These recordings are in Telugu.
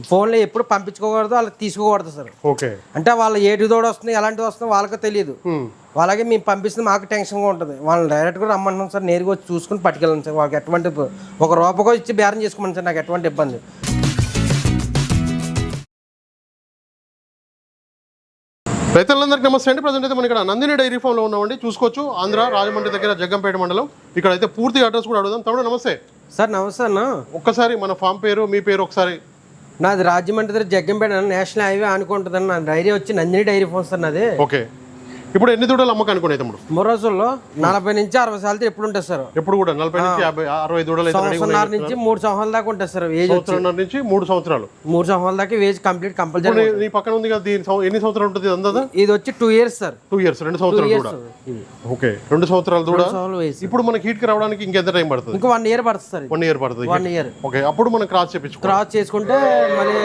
ఫోన్లో ఎప్పుడు పంపించుకోకూడదు, వాళ్ళకి తీసుకోకూడదు సార్. ఓకే. అంటే వాళ్ళు ఏటి తోడు వస్తుంది, ఎలాంటివి వస్తుందో వాళ్ళకి తెలియదు. అలాగే మేము పంపిస్తుంది మాకు టెన్షన్గా ఉంటుంది. వాళ్ళని డైరెక్ట్గా రమ్మంటున్నాం సార్, నేరుగా వచ్చి చూసుకుని పట్టుకెళ్ళాను సార్. వాళ్ళకి ఎటువంటి ఒక రూపాయి ఇచ్చి బేరం చేసుకోమని సార్, నాకు ఎటువంటి ఇబ్బంది. రైతులందరికీ నమస్తే అండి. ప్రజెంట్ అయితే మనం ఇక్కడ నందిని డైరీ ఫామ్లో ఉన్నామండి. చూసుకోవచ్చు, ఆంధ్ర రాజమండ్రి దగ్గర జగ్గంపేట మండలం. ఇక్కడ అయితే పూర్తి అడ్రస్ కూడా అడుగుదాం. తమ్ముడు నమస్తే. సార్ నమస్తే అన్న. ఒక్కసారి మన ఫామ్ పేరు, మీ పేరు ఒకసారి. నాది రాజమండ్రి దగ్గర జగ్గంపేట నేషనల్ హైవే అనుకుంటుందని. నా డైరీ వచ్చి నందిని డైరీ ఫామ్ సార్ నాది. ఓకే. ఇప్పుడు ఎన్ని దూడలు అమ్మకానికి ఉన్నాయి తమ్ముడు? 3 రోజుల్లో 40 నుంచి 60 సార్లు ఎప్పుడు ఉంటుంది సార్. ఎప్పుడు కూడా 40 నుంచి 50 60 దూడలు అయితే సంవత్సరం నుంచి 3 సంవత్సరాల దాకా ఉంటుంది సార్. ఏజ్ సంవత్సరం నుంచి 3 సంవత్సరాలు. 3 సంవత్సరాల దాకా ఏజ్ కంప్లీట్ కంపల్సరీ. నీ పక్కన ఉంది కదా, ఎన్ని సంవత్సరాలు ఉంటుంది అందాదా? ఇది వచ్చి 2 ఇయర్స్ సార్. 2 ఇయర్స్, 2 సంవత్సరాలు కూడా. ఓకే, 2 సంవత్సరాలు కూడా. ఇప్పుడు మనకి హీట్ కి రావడానికి ఇంకెంత టైం పడుతుంది? ఇంకా 1 ఇయర్ పడుతుంది సార్. 1 ఇయర్ పడుతుంది. 1 ఇయర్. ఓకే, అప్పుడు మనం క్రాస్ చేపించుకో. క్రాస్ చేసుకుంటే మళ్ళీ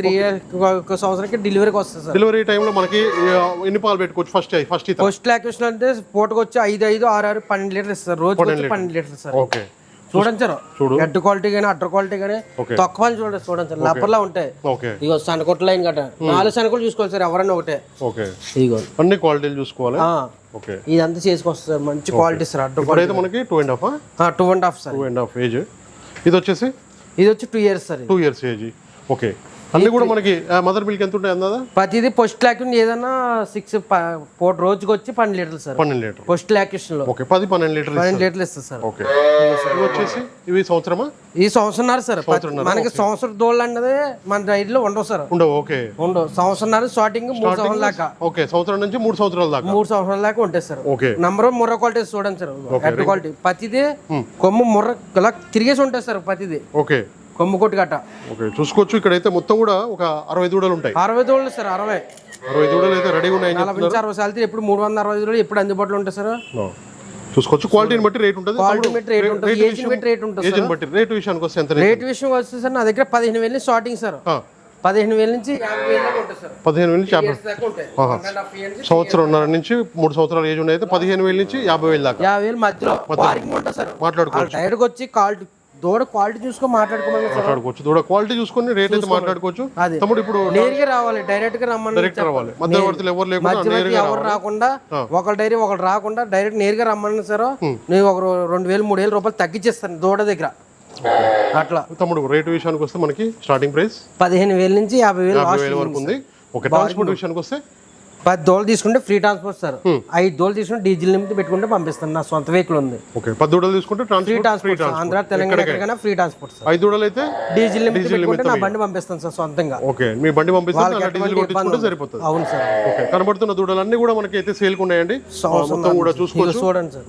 3 ఇయర్ ఒక సంవత్సరానికి డెలివరీకి వస్తుంది సార్. డెలివరీ టైంలో మనకి ఎన్ని పాలు పెట్టుకోవచ్చు? ఫస్ట్ లాక్టేషన్ అంటే పూటకు వచ్చి 5, 5, 6, 6, 12 లీటర్లు ఇస్తారు. రోజు 12 లీటర్లు సార్. ఓకే, చూడండి సార్, హెడ్ క్వాలిటీ గానీ అడ్డర్ క్వాలిటీ గానీ తక్కువ చూడండి. చూడండి సార్, లబ్బర్లా ఉంటాయి. ఇగో సనకొట్ల లైన్ గట్ట 4 సనకొట్లు చూసుకోవాలి సార్, ఎవరన్నా ఒకటే. ఓకే, ఇగో అన్ని క్వాలిటీలు చూసుకోవాలి. ఓకే, ఇదంతా చేసుకొస్తుంది సార్, మంచి క్వాలిటీ సార్. అడ్డర్ క్వాలిటీ మనకి 2.5 2.5 సార్. 2.5 ఏజ్. ఇది వచ్చేసి 2 years sir. 2 years age. Okay, అన్ని కూడా మనకి మదర్ మిల్క్ ఎంత ఉంటాయి అందా? ప్రతిది పోస్ట్ లాక్టేషన్ ఏదన్నా 6 రోజుకి వచ్చి 12 లీటర్లు సార్. 12 లీటర్ పోస్ట్ లాక్టేషన్ లో. ఓకే, 12 లీటర్లు ఇస్తుంది సార్. ఓకే, ఇవి వచ్చేసి ఇవి సంవత్సరమా? ఈ సంవత్సరం సార్. మనకి సంవత్సరం దోళ్ళు అన్నది మన రైతులో ఉండవు సార్. ఉండవు. ఓకే, ఉండవు. సంవత్సరం స్టార్టింగ్ 3 సంవత్సరాల దాకా. ఓకే, సంవత్సరం నుంచి 3 సంవత్సరాల దాకా. 3 సంవత్సరాల దాకా ఉంటాయి sir. Okay, number Murrah quality చూడండి సార్. హెడ్ క్వాలిటీ ప్రతిది కొమ్ము ముర్ర ఇలా తిరిగేసి ఉంటాయి సార్ ప్రతిది. ఓకే, కొమ్ము కొట్టు గట్ట. ఓకే, చూసుకోవచ్చు. ఇక్కడైతే మొత్తం కూడా ఒక 60 దూడలు ఉంటాయి. 60 దూడలు సార్. 60 దూడలు అయితే రెడీగా ఉన్నాయి. 40 నుంచి 60 సార్లు ఎప్పుడు 360 దూడలు ఎప్పుడు అందుబాటులో ఉంటాయి సార్. చూసుకోవచ్చు. క్వాలిటీని బట్టి రేట్ ఉంటుంది. క్వాలిటీ బట్టి రేట్ ఉంటుంది. ఏజ్ బట్టి రేట్ ఉంటుంది. ఏజ్ బట్టి రేట్ విషయానికి వస్తే ఎంత? రేట్ విషయం వస్తే సార్ నా దగ్గర 15,000 స్టార్టింగ్ సార్. 15,000 నుంచి 50,000 దాకా ఉంటుంది సార్. 15,000 నుంచి 50,000. సంవత్సరంన్నర నుంచి 3 సంవత్సరాల ఏజ్ అయితే 15,000 నుంచి 50,000 దాకా. 50,000 మధ్యలో ఉంటుంది సార్. మాట్లాడుకోవచ్చు. డైరెక్ట్గా వచ్చి దూడ క్వాలిటీ చూసుకొని మాట్లాడుకోవచ్చు. దూడ క్వాలిటీ చూసుకొని రేట్ అయితే మాట్లాడుకోవచ్చు. తమ్ముడు ఇప్పుడు నేరుగా రావాలి, డైరెక్ట్ గా రమ్మని. మధ్యవర్తులు ఎవరు లేకుండా ఎవరు రాకుండా, ఒకళ్ళ డైరీ ఒకళ్ళు రాకుండా డైరెక్ట్ నేరుగా రమ్మని సార్. నేను ఒక 2,000-3,000 రూపాయలు తగ్గించేస్తాను దూడ దగ్గర. అట్లా తమ్ముడు రేట్ విషయానికి వస్తే మనకి స్టార్టింగ్ ప్రైస్ 15,000 నుంచి 50,000 వరకు ఉంది. ఓకే, ట్రాన్స్పోర్ట్ విషయానికి వస్తే 10 దోళ్ళు తీసుకుంటే ఫ్రీ ట్రాన్స్పోర్ట్ సార్. 5 దోళ్ళు తీసుకుంటే డీజిల్ నిమిత్తి పెట్టుకుంటే పంపిస్తాను. నా సొంత వెహికల్ ఉంది. ఓకే, 10 దూడలు తీసుకుంటే ఫ్రీ ట్రాన్స్పోర్ట్. ఆంధ్ర తెలంగాణ ఎక్కడికైనా ఫ్రీ ట్రాన్స్పోర్ట్ సార్. 5 దూడలు అయితే డీజిల్ నిమిత్తి పెట్టుకుంటే నా బండి పంపిస్తాను సార్ సొంతంగా. ఓకే, మీ బండి పంపిస్తే డీజిల్ కొట్టించుకుంటే సరిపోతుంది. అవును సార్. ఓకే, కనబడుతున్న దూడలన్నీ కూడా మనకి అయితే సేల్ ఉన్నాయండి. మొత్తం కూడా చూసుకోవచ్చు. చూడండి సార్,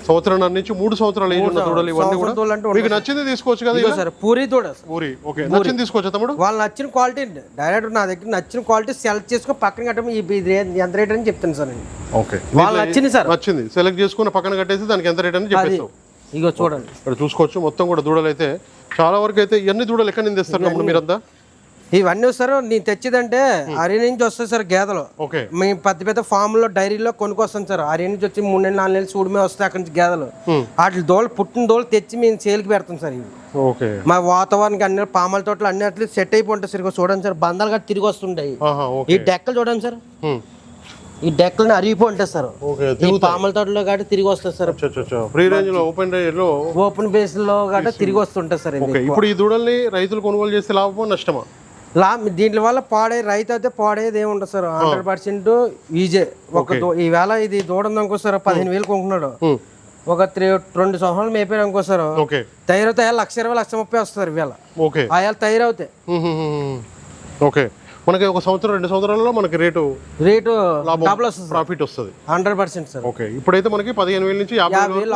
సంవత్సరం నుంచి 3 సంవత్సరాల ఏజ్ ఉన్న దూడలు ఇవన్నీ కూడా మీకు నచ్చింది తీసుకోవచ్చు కదా సార్. పూరి దూడ. పూరి. ఓకే, నచ్చింది తీసుకోవచ్చు తమ్ముడు. వాళ్ళు నచ్చిన క్వాలిటీ డైరెక్ట్ నా దగ్గర నచ్చిన క్వాలిటీ సెలెక్ట్ చేసుకొని పక్కన కట్టడం ఎంత రేట్ అని చెప్తాను సార్ నేను. ఓకే, వాళ్ళు నచ్చింది సార్. నచ్చింది సెలెక్ట్ చేసుకుని పక్కన కట్టేసి దానికి ఎంత రేట్ అని చెప్పేస్తాం. ఇగో చూడండి, ఇక్కడ చూసుకోవచ్చు. మొత్తం కూడా దూడలు అయితే చాలా వరకు అయితే ఇవన్నీ దూడలు ఎక్కడి నుంచి తెస్తారు మీరంతా? ఇవన్నీ వస్తారు నేను తెచ్చిదంటే అరే నుంచి వస్తాయి సార్ గేదెలు. ఓకే, మేము పెద్ద ఫామ్ లో డైరీలో కొనుక్కొస్తాం సార్. అరే నుంచి వచ్చి 3 నెలలు 4 నెలలు చూడమే వస్తాయి అక్కడి నుంచి గేదెలు. వాటి దోళ్ళు పుట్టిన దోళ్ళు తెచ్చి మేము సేల్కి పెడతాం సార్. ఇవి ఓకే, మా వాతావరణానికి అన్ని పామాల తోటలు అన్ని అట్లా సెట్ అయిపోతాయి సార్. చూడండి సార్, బంధాలు గట్రా తిరిగి వస్తుంటాయి. ఈ డెక్కలు చూడండి సార్, ఈ డెక్కలని అరిగిపోంటాయి సార్. ఈ పామల తోటలో గట్రా తిరిగి వస్తుంది సార్. ఫ్రీ రేంజ్ లో ఓపెన్ బేస్ లో గట్రా తిరిగి వస్తుంటాయి సార్. ఇప్పుడు ఈ దూడల్ని రైతులు కొనుగోలు చేస్తే లాభమా నష్టమా? దీంట్లో వల్ల రైతు అయితే పాడేది ఏమి ఉండదు సార్. 100% ఈజే. ఈవేళ ఇది దూడ ఉందనుకో సార్, 15,000 కొనుక్కున్నాడు. ఒక 2 సంవత్సరాలు మేపారు అనుకో సార్, తయారవుతాయి 1,20,000 1,30,000 వస్తారు ఇవాళ. ఆయాలు తయారవుతాయి. ఓకే, మనకి ఒక సంవత్సరం 2 సంవత్సరాలలో మనకి రేటు ప్రాఫిట్ వస్తుంది 100% సార్. ఓకే, ఇప్పుడైతే మనకి 15,000 నుంచి 50,000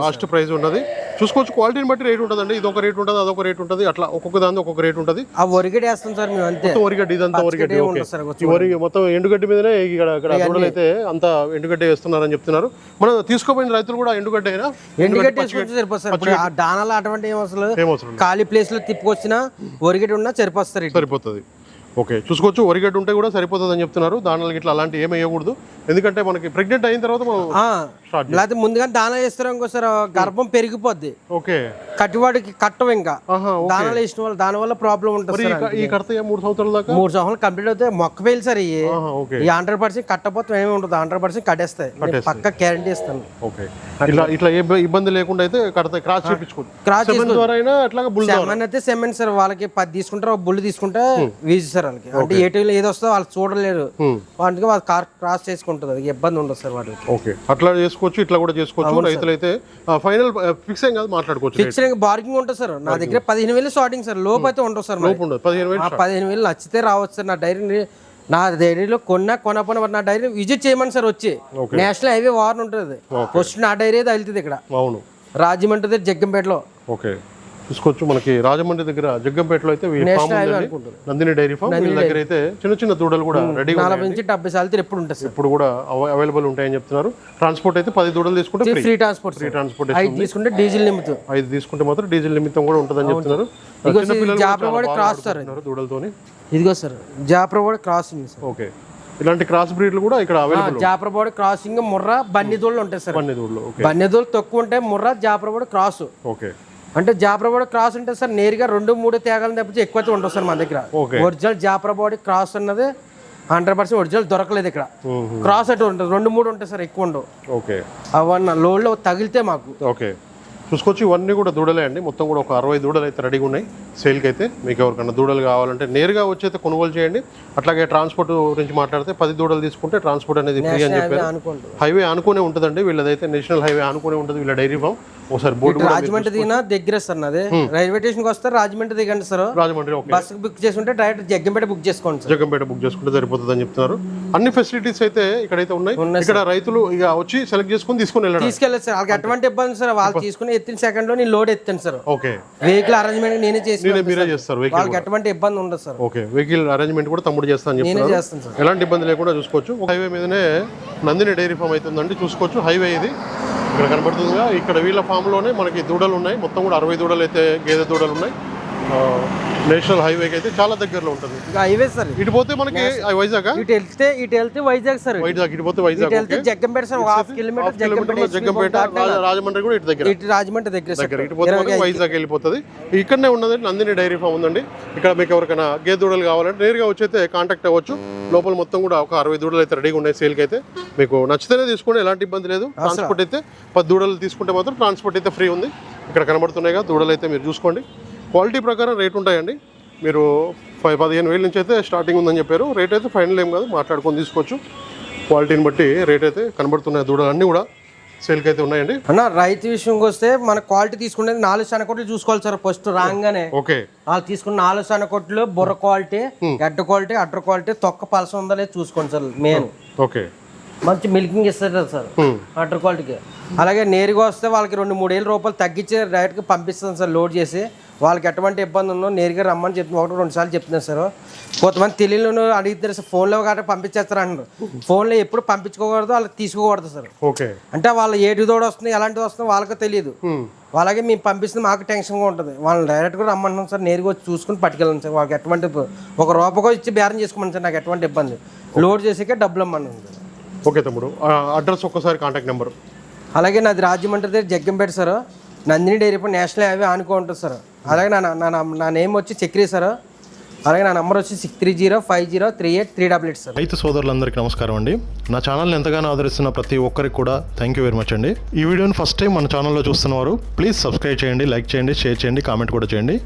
లాస్ట్ ప్రైస్ ఉన్నది. చూసుకోవచ్చు. క్వాలిటీని బట్టి రేట్ ఉంటుందండి. ఇది ఒక రేట్ ఉంటుంది, అదొక రేట్ ఉంటుంది. అట్లా ఒక్కొక్క దాని ఒక్కొక్క రేట్ ఉంటుంది. ఆ వరిగడ్డి వేస్తాం సార్ మేము అంతే. వరిగడ్డి ఇదంతా వరిగడ్డి. వరి మొత్తం ఎండుగడ్డి మీదనే ఇక్కడ దూడలు అయితే అంతా ఎండుగడ్డి వేస్తున్నారని చెప్తున్నారు. మనం తీసుకోపోయిన రైతులు కూడా ఎండుగడ్డి అయినా ఎండుగడ్డి వేసుకుంటే సరిపోతుంది సార్. దానాలు అటువంటి ఏమవసరం, ఖాళీ ప్లేస్ లో తిప్పుకొచ్చినా వరిగడ్డి ఉన్నా సరిపోతుంది. ఓకే, చూసుకోవచ్చు. వరిగడ్డ ఉంటే కూడా సరిపోతుంది అని చెప్తున్నారు. దానిలో ఇట్లా అలాంటి ఏమి వేయకూడదు. ఎందుకంటే మనకి ప్రెగ్నెంట్ అయిన తర్వాత మనం స్టార్ట్ లేకపోతే ముందుగా దానాలు వేస్తారు ఇంకో సార్ గర్భం పెరిగిపోద్ది, ఓకే కట్టివాడికి కట్టవు ఇంకా ఆహా, ఓకే. దానాలు వేసిన వల్ల దాని వల్ల ప్రాబ్లం ఉంటుంది మరి సార్. ఈ కడత 3 సంవత్సరాల దాకా 3 సంవత్సరాలు కంప్లీట్ అవుతే మొక్క వేయాలి సార్. ఇవి ఆహా, ఓకే. ఈ 100% కట్టపోతే ఏమి ఉంటుంది, 100% కట్టేస్తాయి. నేను పక్క గ్యారంటీ ఇస్తాను. ఓకే. ఇట్లా ఏ ఇబ్బంది లేకుండా అయితే కడత క్రాస్ చేయించుకోండి. క్రాస్ ద్వారా అయినా అట్లాగా బుల్ సెమెన్ అయితే సెమెన్ సార్. వాళ్ళకి 10 తీసుకుంటారు, ఒక బుల్లు తీసుకుంటే వీజీ సార్ వాళ్ళకి. అంటే ఏ టీవీలో ఏది వస్తుందో వాళ్ళు చూడలేరు, అందుకే వాళ్ళు క్రాస్ చేసుకుంటుంది, అది ఇబ్బంది ఉండదు సార్ వాళ్ళకి. ఓకే, అట్లా చేసుకోవచ్చు, ఇట్లా కూడా చేసుకోవచ్చు. రైతులైతే ఫైనల్ ఫిక్స్ ఏం కాదు, మాట్లాడుకోవచ్చు. ఫిక్స్ బార్గింగ్ ఉంటుంది సార్. నా దగ్గర 15,000 స్టార్టింగ్ సార్, లోపు అయితే ఉండదు సార్. 15,000 నచ్చితే రావచ్చు సార్. నా డైరీలో కొనపోయిన నా డైరీ విజిట్ చేయమని సార్ వచ్చి. నేషనల్ హైవే వార్న్ ఉంటుంది, ఫస్ట్ నా డైరీ అయితే వెళ్తుంది ఇక్కడ. అవును, రాజమండ్రి దగ్గర జగ్గంపేటలో. ఓకే, తీసుకోవచ్చు. మనకి రాజమండ్రి దగ్గర జగ్గంపేటలో అయితే నందిని డైరీ ఫామ్, వీళ్ళ దగ్గర అయితే చిన్న చిన్న దూడలు కూడా రెడీగా 40 నుంచి 70 సార్లు ఎప్పుడు ఉంటుంది సార్. ఇప్పుడు కూడా అవైలబుల్ ఉంటాయని చెప్తున్నారు. ట్రాన్స్పోర్ట్ అయితే 10 దూడలు తీసుకుంటే ఫ్రీ ట్రాన్స్పోర్ట్. 5 తీసుకుంటే డీజిల్ నిమిత్తం, 5 తీసుకుంటే మాత్రం డీజిల్ నిమిత్తం కూడా ఉంటుందని చెప్తున్నారు. జాప్రవాడి క్రాస్ సార్ దూడలతోని. ఇదిగో సార్ జాప్రవాడి క్రాసింగ్ సార్. ఓకే, ఇలాంటి క్రాస్ బ్రీడ్లు కూడా ఇక్కడ అవైలబుల్. జాప్రవాడి క్రాసింగ్, ముర్రా, బన్నీ దూడలు ఉంటాయి సార్. బన్నీ దూడలు, ఓకే. బన్నీ దూడలు తక్కువ ఉంటాయి, ముర్రా, జాప్రవాడి క్రాస్. ఓకే, అంటే జాప్రబాడీ క్రాస్ అంటే సార్ నేరుగా 2-3 తేగాలను తప్పించి ఎక్కువ ఉండవు సార్ మా దగ్గర. ఒరిజినల్ జాప్రబాడీ క్రాస్ అన్నది 100% ఒరిజినల్ దొరకలేదు ఇక్కడ. క్రాస్ అటు ఉంటుంది, 2-3 ఉంటాయి సార్, ఎక్కువ ఉండవు. ఓకే, అవన్నీ లోడ్లో తగిలితే మాకు. ఓకే, చూసుకోవచ్చు. ఇవన్నీ కూడా దూడలే అండి. మొత్తం కూడా ఒక 60 దూడలు అయితే రెడీగా ఉన్నాయి సేల్కి అయితే. మీకు ఎవరికన్నా దూడలు కావాలంటే నేరుగా వచ్చి అయితే కొనుగోలు చేయండి. అట్లాగే ట్రాన్స్పోర్ట్ గురించి మాట్లాడితే 10 దూడలు తీసుకుంటే ట్రాన్స్పోర్ట్ అనేది ఫ్రీ అని చెప్పారు. హైవే ఆనుకునే ఉంటుందండి వీళ్ళదైతే, నేషనల్ హైవే ఆనుకునే ఉంటుంది వీళ్ళ డైరీ ఫామ్. ఒకసారి బోర్డు రాజమండ్రి దిగిన దగ్గర సార్ నాది. రైల్వే స్టేషన్కి వస్తారు, రాజమండ్రి దిగండి సార్. రాజమండ్రి బస్ బుక్ చేసుకుంటే డైరెక్ట్ జగ్గంపేట బుక్ చేసుకోండి సార్. జగ్గంపేట బుక్ చేసుకుంటే సరిపోతుంది అని చెప్తున్నారు. అన్ని ఫెసిలిటీస్ అయితే ఇక్కడైతే ఉన్నాయి. ఇక్కడ రైతులు ఇక వచ్చి సెలెక్ట్ చేసుకుని తీసుకెళ్ళారు సార్. వాళ్ళకి ఎటువంటి ఇబ్బంది సార్, వాళ్ళు తీసుకుని ఎత్తిన సెకండ్ లో నేను లోడ్ ఎత్తాను సార్. ఓకే, వెహికల్ అరేంజ్మెంట్ నేనే మీరే చేస్తారు. వాళ్ళకి ఎటువంటి ఇబ్బంది ఉండదు సార్. ఓకే, వెహికల్ అరేంజ్మెంట్ కూడా తమ్ముడు చేస్తాను చెప్తున్నారు. ఎలాంటి ఇబ్బంది లేకుండా చూసుకోవచ్చు. హైవే మీదనే నందిని డైరీ ఫామ్ అయితే ఉందండి, చూసుకోవచ్చు. హైవే ఇది ఇక్కడ కనబడుతుందిగా. ఇక్కడ వీళ్ళ ఫామ్ లోనే మనకి దూడలు ఉన్నాయి. మొత్తం కూడా 60 దూడలు అయితే గేదె దూడలు ఉన్నాయి. నేషనల్ హైవేకి అయితే చాలా దగ్గరలో ఉంటుంది హైవే సార్. ఇటు పోతే మనకి వైజాగ్, ఇటు వెళ్తే వైజాగ్ సార్. వైజాగ్ ఇటు పోతే వైజాగ్, జగ్గంపేట సార్, 1/2 కిలోమీటర్ జగ్గంపేట. రాజమండ్రి కూడా ఇటు దగ్గర, రాజమండ్రి దగ్గర. ఇటు పోతే మనకి వైజాగ్ వెళ్ళిపోతుంది. ఇక్కడనే ఉన్నది నందిని డైరీ ఫామ్ ఉందండి. ఇక్కడ మీకు ఎవరికైనా గేదె దూడలు కావాలంటే నేరుగా వచ్చి అయితే కాంటాక్ట్ అవ్వచ్చు. లోపల మొత్తం కూడా ఒక 60 దూడలు అయితే రెడీగా ఉన్నాయి సేల్కి అయితే. మీకు నచ్చితేనే తీసుకోండి, ఎలాంటి ఇబ్బంది లేదు. ట్రాన్స్పోర్ట్ అయితే 10 దూడలు తీసుకుంటే మాత్రం ట్రాన్స్పోర్ట్ అయితే ఫ్రీ ఉంది. ఇక్కడ కనబడుతున్నాయిగా దూడలు అయితే మీరు చూసుకోండి. క్వాలిటీ ప్రకారం రేట్ ఉంటాయండి. మీరు 15,000 నుంచి అయితే స్టార్టింగ్ ఉందని చెప్పారు. రేట్ అయితే ఫైనల్ ఏం కాదు, మాట్లాడుకొని తీసుకోవచ్చు. క్వాలిటీని బట్టి రేట్ అయితే కనబడుతున్నాయి. దూడలు అన్నీ కూడా సేల్కి అయితే ఉన్నాయండి. అన్న రైతు విషయంకి వస్తే మన క్వాలిటీ తీసుకునేది 4 సన్నకొట్లు చూసుకోవాలి సార్. ఫస్ట్ రాగానే ఓకే, వాళ్ళు తీసుకున్న 4 సన్నకొట్లు బుర్ర క్వాలిటీ, గడ్డ క్వాలిటీ, అడ్ర క్వాలిటీ, తొక్క పలస ఉందా లేదు చూసుకోండి సార్. మెయిన్ ఓకే, మంచి మిల్కింగ్ ఇస్తారు సార్ అడ్ర క్వాలిటీకి. అలాగే నేరుగా వస్తే వాళ్ళకి 2-3 రూపాయలు తగ్గించి డైరెక్ట్గా పంపిస్తాను సార్. లోడ్ చేసి వాళ్ళకి ఎటువంటి ఇబ్బంది ఉందో నేరుగా రమ్మని చెప్తున్నా, 1-2 సార్లు చెప్తున్నాను సార్. కొంతమంది తెలియని అడిగితే సార్ ఫోన్లో గట్రా పంపించేస్తారు అంటారు. ఫోన్లో ఎప్పుడు పంపించుకోకూడదు, వాళ్ళకి తీసుకోకూడదు సార్. ఓకే, అంటే వాళ్ళు ఏటి తోడు వస్తుంది, ఎలాంటిది వస్తుందో వాళ్ళకి తెలియదు. అలాగే మేము పంపిస్తుంది మాకు టెన్షన్గా ఉంటుంది. వాళ్ళని డైరెక్ట్గా రమ్మంటున్నాం సార్, నేరుగా వచ్చి చూసుకుని పట్టుకెళ్ళండి సార్. వాళ్ళకి ఎటువంటి ₹1 ఇచ్చి బేరం చేసుకోమని సార్, నాకు ఎటువంటి ఇబ్బంది. లోడ్ చేసాకే డబ్బులు ఇమ్మన్నాను సార్. ఓకే తమ్ముడు, అడ్రస్ ఒక్కసారి కాంటాక్ట్ నెంబర్. అలాగే నాది రాజమండ్రి దగ్గర Jaggampeta sir. Nandini dairy farm national highway ఆనుకో ఉంటుంది సార్. అలాగే నా నేమ్ వచ్చి చక్రి సార్. అలాగే నా నంబర్ వచ్చి 6305038388 సార్. రైతు సోదరులందరికీ నమస్కారం అండి. నా ఛానల్ని ఎంతగానో ఆదరిస్తున్న ప్రతి ఒక్కరికి కూడా థ్యాంక్ యూ వెరీ మచ్ అండి. ఈ వీడియోని ఫస్ట్ టైం మన ఛానల్లో చూస్తున్నవారు ప్లీజ్ సబ్స్క్రైబ్ చేయండి, లైక్ చేయండి, షేర్ చేయండి, కామెంట్ కూడా చేయండి.